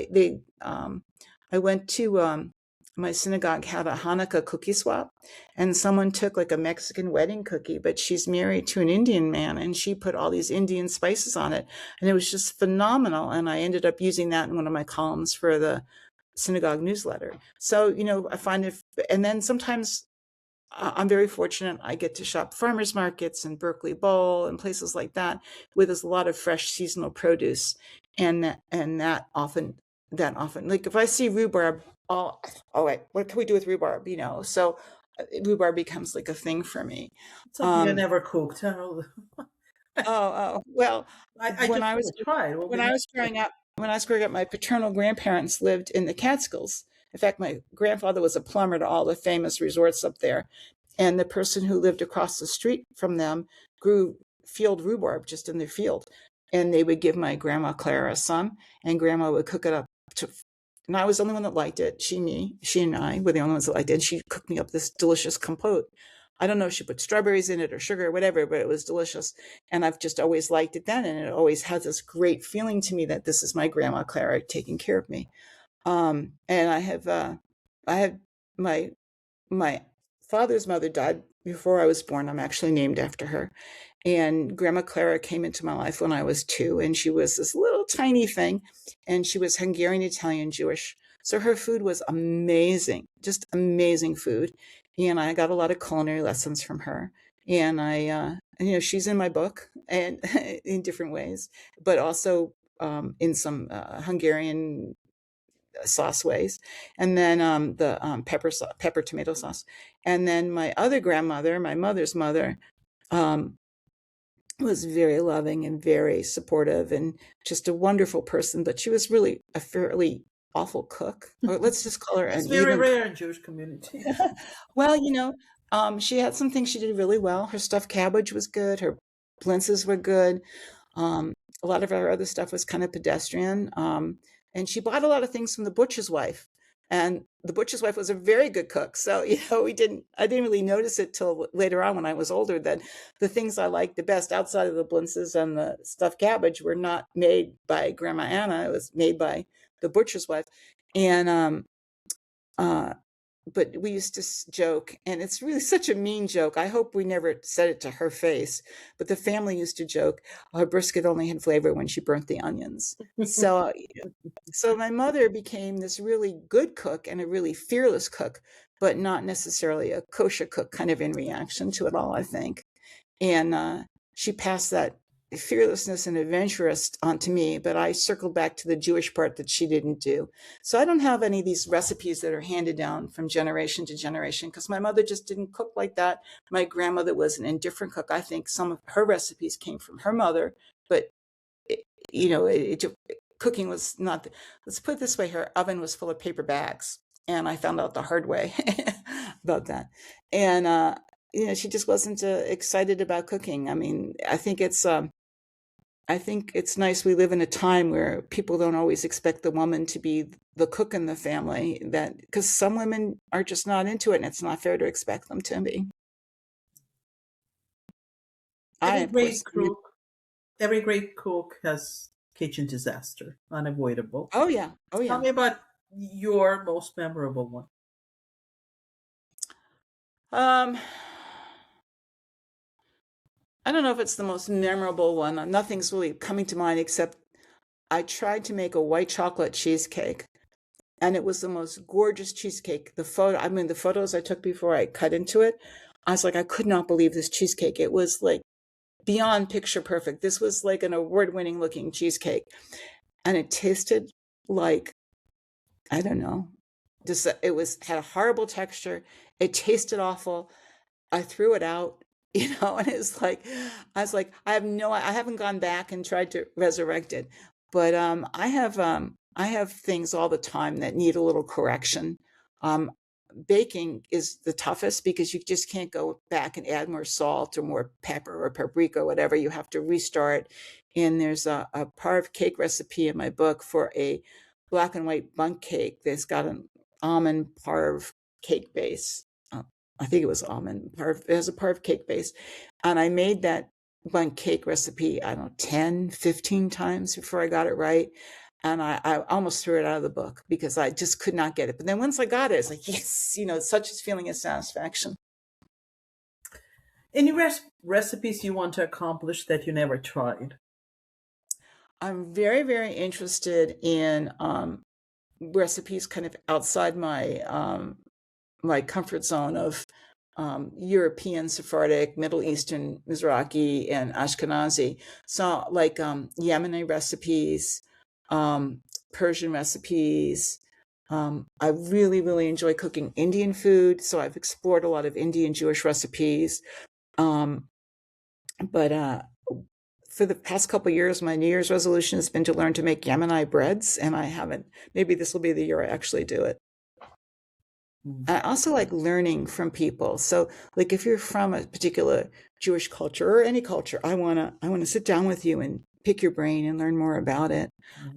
I went to my synagogue had a Hanukkah cookie swap, and someone took like a Mexican wedding cookie, but she's married to an Indian man, and she put all these Indian spices on it, and it was just phenomenal. And I ended up using that in one of my columns for the synagogue newsletter. So, I find it, and then sometimes I'm very fortunate. I get to shop farmers markets and Berkeley Bowl and places like that, where there's a lot of fresh seasonal produce, and that often, like if I see rhubarb, oh wait, what can we do with rhubarb? So rhubarb becomes like a thing for me. Something I Um, never cooked. well, I when just I want was to try. It will when be I nice. was growing up, my paternal grandparents lived in the Catskills. In fact, my grandfather was a plumber to all the famous resorts up there, and the person who lived across the street from them grew field rhubarb just in their field, and they would give my grandma Clara some, and grandma would cook it up to. And I was the only one that liked it. She and I were the only ones that liked it. And she cooked me up this delicious compote. I don't know if she put strawberries in it or sugar or whatever, but it was delicious. And I've just always liked it then. And it always has this great feeling to me that this is my grandma Clara taking care of me. And I have my, my father's mother died before I was born. I'm actually named after her. And Grandma Clara came into my life when I was 2, and she was this little tiny thing, and she was Hungarian, Italian, Jewish. So her food was amazing, just amazing food. And I got a lot of culinary lessons from her. And she's in my book, and in different ways, but also in some Hungarian sauce ways, and then the pepper tomato sauce. And then my other grandmother, my mother's mother, um, was very loving and very supportive and just a wonderful person, but she was really a fairly awful cook, or let's just call her It's an very even. rare in Jewish community. Well, she had some things she did really well. Her stuffed cabbage was good. Her blintzes were good. Um, a lot of her other stuff was kind of pedestrian. And she bought a lot of things from the butcher's wife. And the butcher's wife was a very good cook. So, I didn't really notice it till later on when I was older that the things I liked the best outside of the blintzes and the stuffed cabbage were not made by Grandma Anna. It was made by the butcher's wife. And, uh, but we used to joke, and it's really such a mean joke. I hope we never said it to her face, but the family used to joke, her brisket only had flavor when she burnt the onions. So my mother became this really good cook and a really fearless cook, but not necessarily a kosher cook, kind of in reaction to it all, I think. And she passed that fearlessness and adventurous onto me, but I circled back to the Jewish part that she didn't do. So I don't have any of these recipes that are handed down from generation to generation because my mother just didn't cook like that. My grandmother was an indifferent cook. I think some of her recipes came from her mother, but it, cooking was not. Let's put it this way: her oven was full of paper bags, and I found out the hard way about that. And she just wasn't excited about cooking. I mean, I think it's nice we live in a time where people don't always expect the woman to be the cook in the family, that because some women are just not into it, and it's not fair to expect them to be. I, every of great course. cook, every great cook has kitchen disaster, unavoidable. Oh yeah, oh Tell yeah. me about your most memorable one. Um, I don't know if it's the most memorable one. Nothing's really coming to mind except I tried to make a white chocolate cheesecake, and it was the most gorgeous cheesecake. The photos I took before I cut into it, I was like, I could not believe this cheesecake. It was like beyond picture perfect. This was like an award-winning looking cheesecake, and it tasted like, I don't know, just it was had a horrible texture. It tasted awful. I threw it out, and it's like, I was like, I haven't gone back and tried to resurrect it, but I have things all the time that need a little correction. Um, Baking is the toughest because you just can't go back and add more salt or more pepper or paprika or whatever. You have to restart. And there's a parve cake recipe in my book for a black and white bundt cake that's got an almond parve cake base. I think it was almond parve. It has a parve cake base. And I made that bundt cake recipe, I don't know, 10, 15 times before I got it right. And I almost threw it out of the book because I just could not get it. But then once I got it, it's like, yes, it's such a feeling of satisfaction. Any recipes you want to accomplish that you never tried? I'm very, very interested in recipes kind of outside my comfort zone of European, Sephardic, Middle Eastern, Mizrahi, and Ashkenazi. So, like Yemeni recipes, um, Persian recipes. I really, really enjoy cooking Indian food. So, I've explored a lot of Indian Jewish recipes. Um, but for the past couple of years, my New Year's resolution has been to learn to make Yemeni breads, and I haven't. Maybe this will be the year I actually do it. Mm. I also like learning from people. So, like, if you're from a particular Jewish culture or any culture, I wanna sit down with you and pick your brain and learn more about it.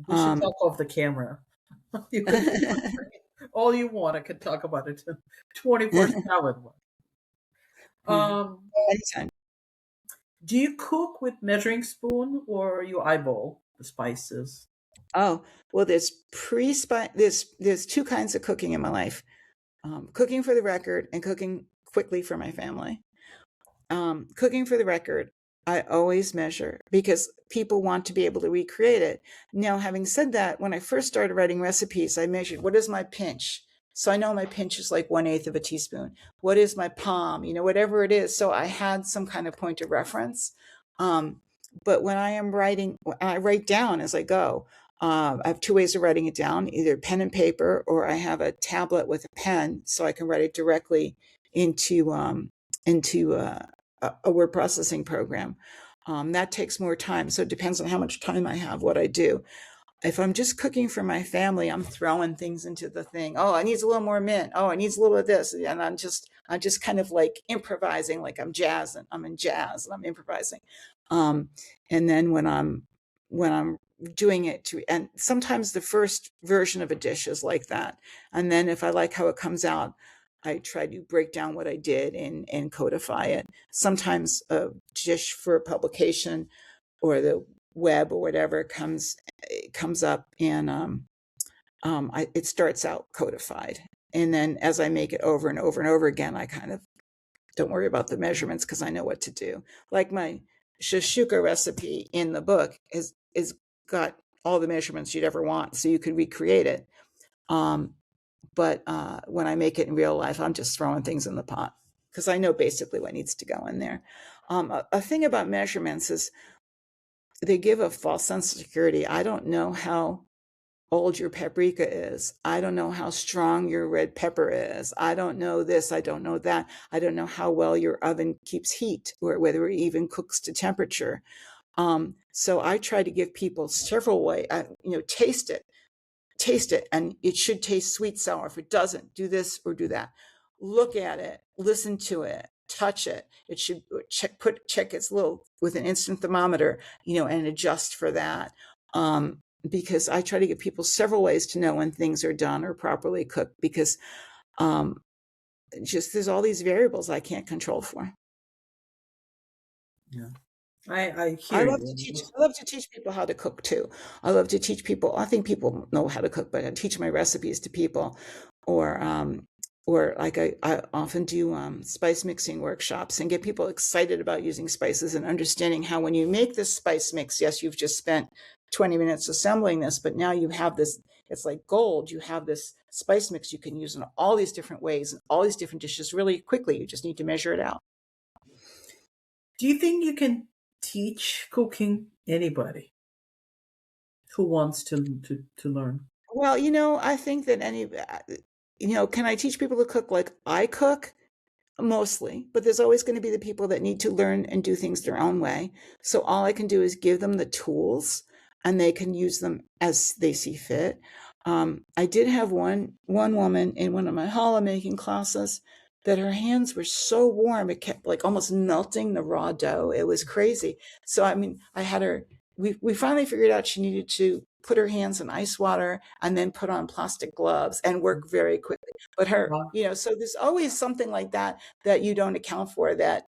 We should Um, talk off the camera. You could pick my brain all you want. I could talk about it 24/7. yeah, Um, anytime. do you cook with measuring spoon or you eyeball the spices? Oh, well, there's two kinds of cooking in my life: cooking for the record and cooking quickly for my family. Cooking for the record, I always measure because people want to be able to recreate it. Now, having said that, when I first started writing recipes, I measured what is my pinch. So I know my pinch is like 1/8 of a teaspoon. What is my palm? Whatever it is. So I had some kind of point of reference. Um, but when I am writing, I write down as I go. I have two ways of writing it down: either pen and paper, or I have a tablet with a pen, so I can write it directly into a word processing program. That takes more time. So it depends on how much time I have, what I do. If I'm just cooking for my family, I'm throwing things into the thing. Oh, I need a little more mint. Oh, I need a little of this. And I'm just kind of like improvising, like I'm in jazz and I'm improvising. Um, and then when I'm doing it and sometimes the first version of a dish is like that. And then if I like how it comes out, I try to break down what I did and codify it. Sometimes a dish for publication or the web or whatever comes up, and it starts out codified. And then as I make it over and over and over again, I kind of don't worry about the measurements because I know what to do. Like my shashuka recipe in the book is got all the measurements you'd ever want, so you could recreate it. Um, but when I make it in real life, I'm just throwing things in the pot because I know basically what needs to go in there. A thing about measurements is they give a false sense of security. I don't know how old your paprika is. I don't know how strong your red pepper is. I don't know this. I don't know that. I don't know how well your oven keeps heat or whether it even cooks to temperature. So I try to give people several ways, taste it, and it should taste sweet sour. If it doesn't, do this or do that. Look at it, listen to it, touch it. It should check its little with an instant thermometer, and adjust for that. Because I try to give people several ways to know when things are done or properly cooked, because um, just there's all these variables I can't control for. Yeah, I hear you. I love to teach people how to cook too. I love to teach people. I think people know how to cook, but I teach my recipes to people, or like I often do spice mixing workshops and get people excited about using spices and understanding how when you make this spice mix, yes, you've just spent 20 minutes assembling this, but now you have this. It's like gold. You have this spice mix you can use in all these different ways and all these different dishes really quickly. You just need to measure it out. Do you think you can teach cooking anybody who wants to learn? Well, I think that can I teach people to cook like I cook? mostly, but there's always going to be the people that need to learn and do things their own way. So all I can do is give them the tools and they can use them as they see fit. I did have one woman in one of my challah making classes that her hands were so warm it kept like almost melting the raw dough. It was crazy. So I mean, I had her. We finally figured out she needed to put her hands in ice water and then put on plastic gloves and work very quickly. But her, Wow. so there's always something like that that you don't account for that,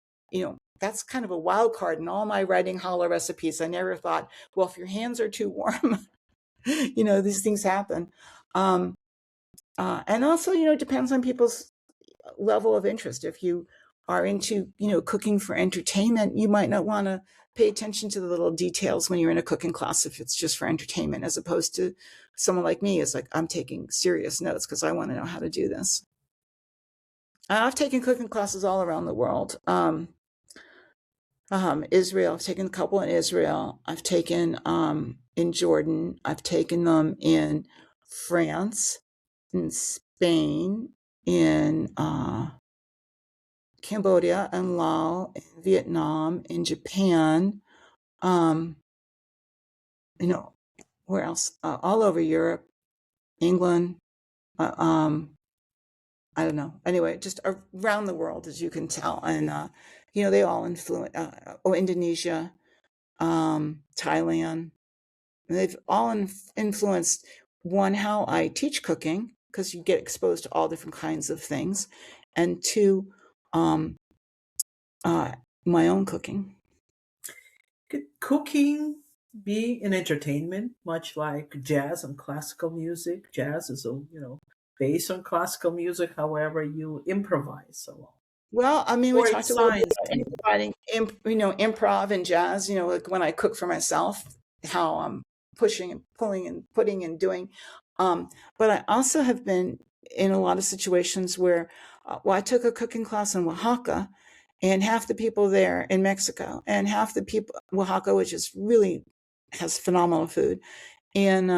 that's kind of a wild card in all my writing challah recipes. I never thought, well, if your hands are too warm, these things happen. Um, and also, it depends on people's level of interest. If you are into, cooking for entertainment, you might not want to pay attention to the little details when you're in a cooking class if it's just for entertainment, as opposed to someone like me is like, I'm taking serious notes because I want to know how to do this. I've taken cooking classes all around the world. Israel, I've taken a couple in Israel. I've taken in Jordan. I've taken them in France, in Spain, in Cambodia and Laos, in Vietnam, in Japan, um, you know, where else? All over Europe, England, uh, um, I don't know. Anyway, just around the world, as you can tell. And, they all influence, Indonesia, Thailand. They've all influenced, one, how I teach cooking, because you get exposed to all different kinds of things, and two, um, uh, my own cooking. Could cooking be an entertainment, much like jazz and classical music? Jazz is, based on classical music. However, you improvise a lot, Well, I mean, we or it's talked a little bit science about maybe. improv and jazz, like when I cook for myself, how I'm pushing and pulling and putting and doing. But I also have been in a lot of situations where, I took a cooking class in Oaxaca, and half the people there in Mexico, and half the people, Oaxaca, which is really has phenomenal food, and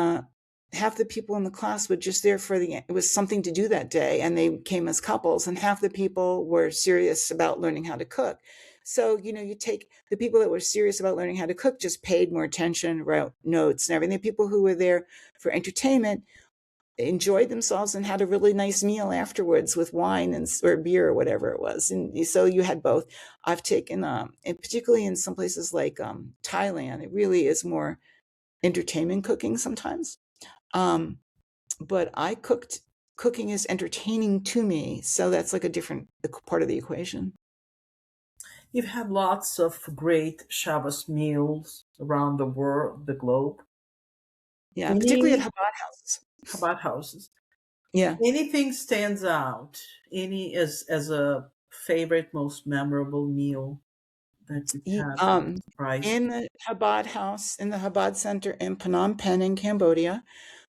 half the people in the class were just there for it was something to do that day, and they came as couples, and half the people were serious about learning how to cook. So you take the people that were serious about learning how to cook, just paid more attention, wrote notes and everything. The people who were there for entertainment enjoyed themselves and had a really nice meal afterwards with wine and or beer or whatever it was. And so you had both. I've taken and particularly in some places like Thailand, it really is more entertainment cooking sometimes. Um, but cooking is entertaining to me. So that's like a different part of the equation. You've had lots of great Shabbos meals around the world, the globe. Yeah, particularly at Any Chabad houses. Chabad houses? Yeah. Anything stands out? Any as a favorite, most memorable meal that you've Ye- had that Um, surprised in the Chabad house, in the Chabad Center in Phnom Penh in Cambodia,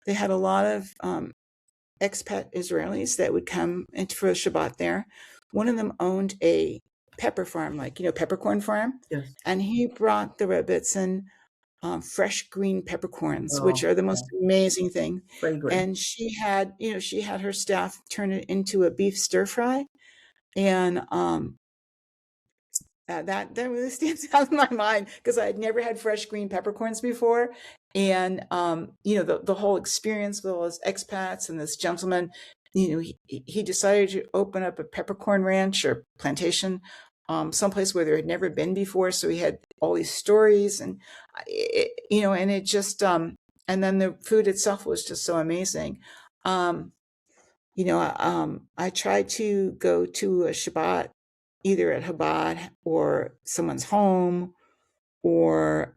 they had a lot of expat Israelis that would come for a Shabbat there. One of them owned a pepper farm, like, peppercorn farm. you? Yes. And he brought the Rebbitzin fresh green peppercorns, which Oh, are the most yeah. amazing thing. Fragrant. And she had her staff turn it into a beef stir fry. And that really stands out in my mind because I had never had fresh green peppercorns before. And the whole experience with all his expats and this gentleman, he decided to open up a peppercorn ranch or plantation, someplace where there had never been before. So he had all these stories, and and it just and then the food itself was just so amazing. Um, I try to go to a Shabbat either at Chabad or someone's home or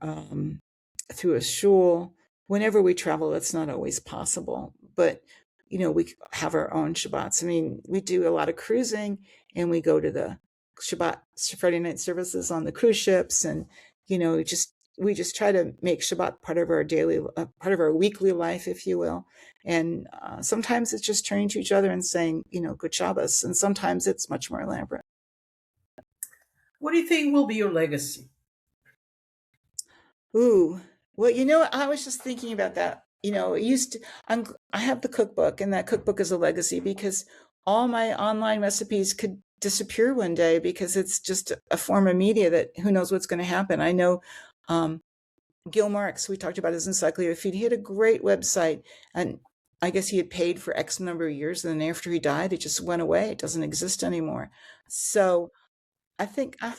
through a shul. Whenever we travel, that's not always possible. But, we have our own Shabbats. I mean, we do a lot of cruising and we go to the Shabbat Friday night services on the cruise ships. And, we just try to make Shabbat part of our part of our weekly life, if you will. And sometimes it's just turning to each other and saying, good Shabbos. And sometimes it's much more elaborate. What do you think will be your legacy? Ooh, well, I was just thinking about that. It used to, I have the cookbook, and that cookbook is a legacy because all my online recipes could disappear one day because it's just a form of media that who knows what's going to happen. I know um, Gil Marks, we talked about his encyclopedia feed. He had a great website, and I guess he had paid for X number of years, and then after he died, it just went away. It doesn't exist anymore. So I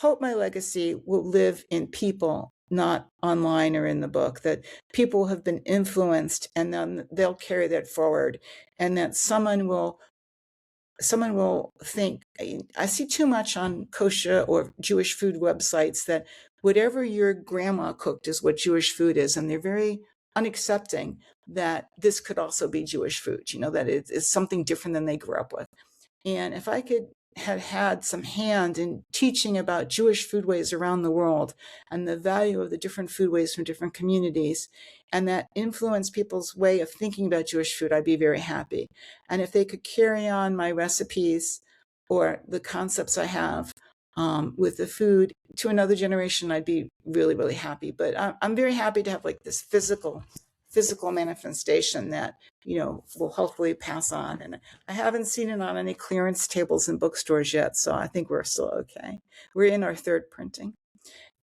hope my legacy will live in people, not online or in the book, that people have been influenced and then they'll carry that forward, and that someone will think. I see too much on kosher or Jewish food websites that whatever your grandma cooked is what Jewish food is, and they're very unaccepting that this could also be Jewish food, that it's something different than they grew up with. And if I could have had some hand in teaching about Jewish foodways around the world and the value of the different foodways from different communities, and that influence people's way of thinking about Jewish food, I'd be very happy. And if they could carry on my recipes or the concepts I have with the food to another generation, I'd be really, really happy. But I'm very happy to have like this physical manifestation that will hopefully pass on. And I haven't seen it on any clearance tables in bookstores yet, so I think we're still okay. We're in our third printing.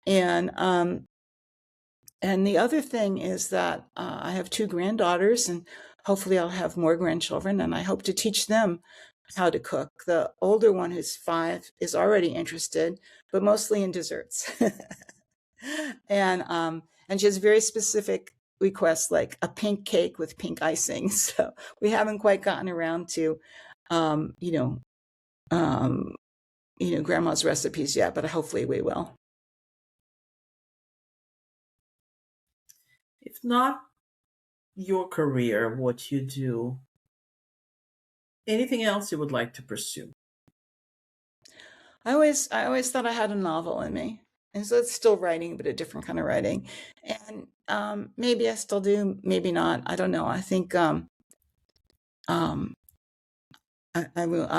And the other thing is that I have two granddaughters, and hopefully I'll have more grandchildren, and I hope to teach them how to cook. The older one, who's 5, is already interested, but mostly in desserts. And she has very specific requests, like a pink cake with pink icing. So we haven't quite gotten around to, um, you know, um, grandma's recipes yet, but hopefully we will. If not your career, what you do, anything else you would like to pursue? I always thought I had a novel in me, and so it's still writing, but a different kind of writing. And maybe I still do, maybe not. I don't know. I think um, I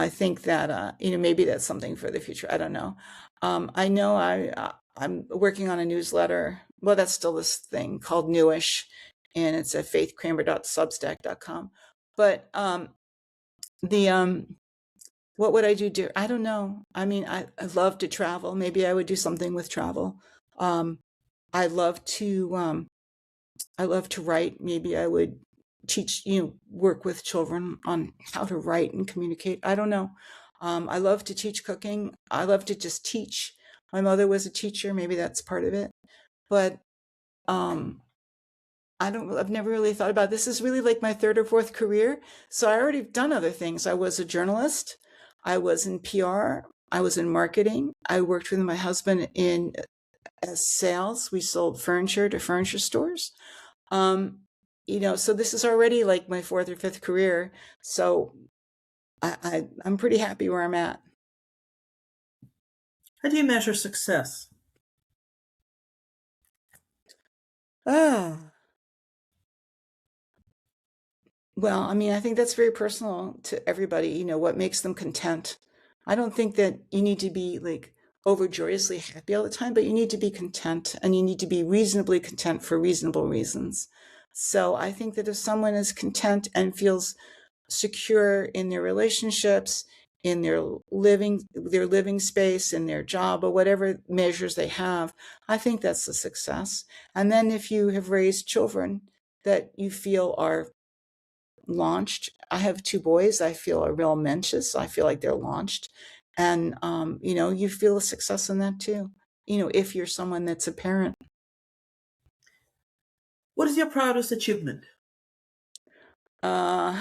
think that maybe that's something for the future. I don't know. I know I'm working on a newsletter. Well, that's still this thing called Newish, and it's at faithkramer.substack.com. But the what would I do? I don't know. I mean, I love to travel. Maybe I would do something with travel. Um, I love to I love to write. Maybe I would teach, work with children on how to write and communicate. I don't know. I love to teach cooking. I love to just teach. My mother was a teacher. Maybe that's part of it. But um, I've never really thought about this. Is really like my third or fourth career. So I already done other things. I was a journalist. I was in PR. I was in marketing. I worked with my husband in as sales. We sold furniture to furniture stores. Um, so this is already like my fourth or fifth career. So I'm pretty happy where I'm at. How do you measure success? Ah, well, I mean, I think that's very personal to everybody, what makes them content. I don't think that you need to be like overjoyously happy all the time, but you need to be content, and you need to be reasonably content for reasonable reasons. So I think that if someone is content and feels secure in their relationships, in their living space, in their job, or whatever measures they have, I think that's a success. And then if you have raised children that you feel are launched, I have two boys I feel are real menches. I feel like they're launched. And you feel a success in that too. If you're someone that's a parent. What is your proudest achievement? Uh,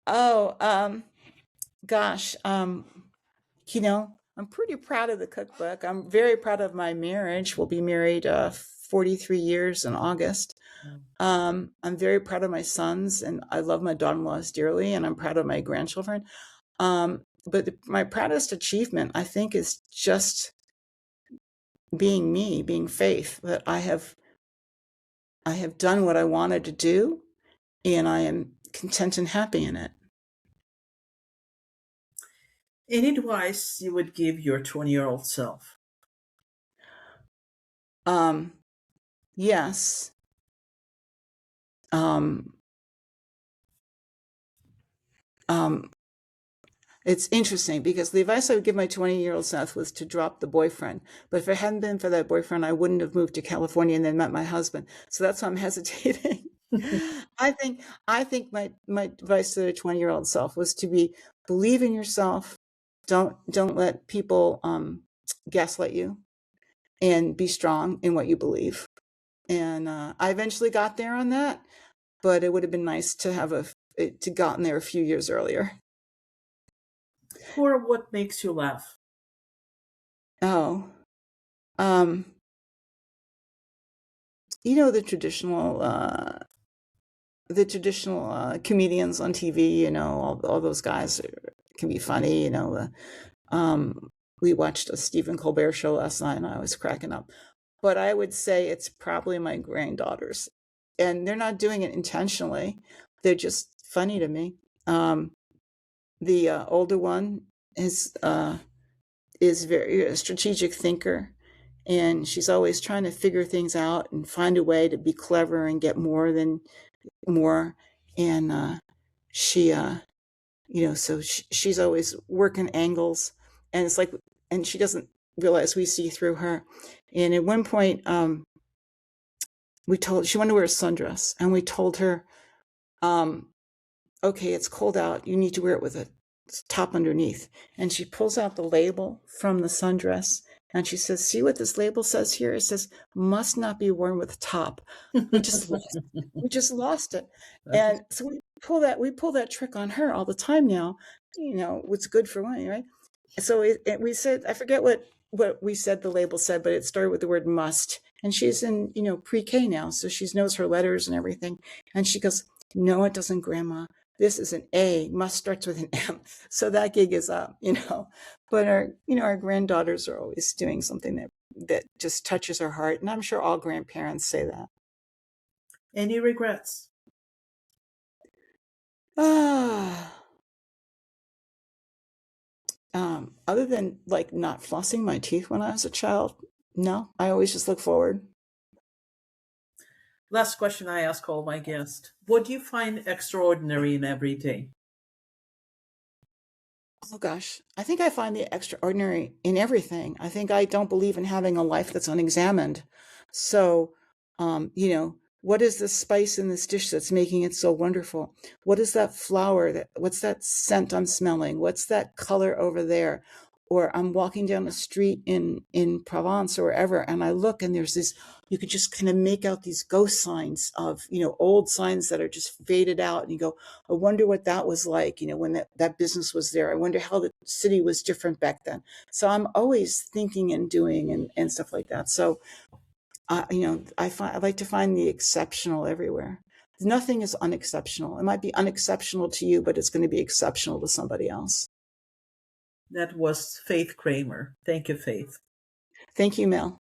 oh, gosh, I'm pretty proud of the cookbook. I'm very proud of my marriage. We'll be married 43 years in August. I'm very proud of my sons, and I love my daughter-in-laws dearly, and I'm proud of my grandchildren. But my proudest achievement, I think, is just being me, being Faith, that I have done what I wanted to do, and I am content and happy in it. Any advice you would give your 20-year-old self? Um, yes. Um, um, It's interesting because the advice I would give my 20-year-old self was to drop the boyfriend. But if it hadn't been for that boyfriend, I wouldn't have moved to California and then met my husband. So that's why I'm hesitating. I think my advice to the 20-year-old self was to believe in yourself. Don't let people gaslight you, and be strong in what you believe. And I eventually got there on that, but it would have been nice to have to gotten there a few years earlier. Who or what makes you laugh? Oh, um, you know the traditional comedians on TV. You know, all those guys can be funny. You know, we watched a Stephen Colbert show last night, and I was cracking up. But I would say it's probably my granddaughters, and they're not doing it intentionally. They're just funny to me. The older one is very a strategic thinker, and she's always trying to figure things out and find a way to be clever and get more. And she, so she's always working angles, and it's like, and she doesn't realize we see through her. And at one point, she wanted to wear a sundress, and we told her, okay, it's cold out. You need to wear it with a top underneath. And she pulls out the label from the sundress, and she says, see what this label says here? It says, must not be worn with top. We just lost it. And so we pull that trick on her all the time now. You know, what's good for one, right? So we said, I forget what we said the label said, but it started with the word must. And she's in, pre-K now, so she knows her letters and everything. And she goes, no, it doesn't, Grandma. This is an A. Must starts with an M. So that gig is up, But our granddaughters are always doing something that just touches our heart. And I'm sure all grandparents say that. Any regrets? Other than like not flossing my teeth when I was a child, no, I always just look forward. Last question I ask all my guests. What do you find extraordinary in every day? Oh gosh, I think I find the extraordinary in everything. I think I don't believe in having a life that's unexamined. So, what is the spice in this dish that's making it so wonderful? What is that flower? What's that scent I'm smelling? What's that color over there? Or I'm walking down the street in Provence or wherever, and I look, and there's this, you could just kind of make out these ghost signs of, old signs that are just faded out. And you go, I wonder what that was like, when that business was there. I wonder how the city was different back then. So I'm always thinking and doing and stuff like that. So, I like to find the exceptional everywhere. Nothing is unexceptional. It might be unexceptional to you, but it's going to be exceptional to somebody else. That was Faith Kramer. Thank you, Faith. Thank you, Mel.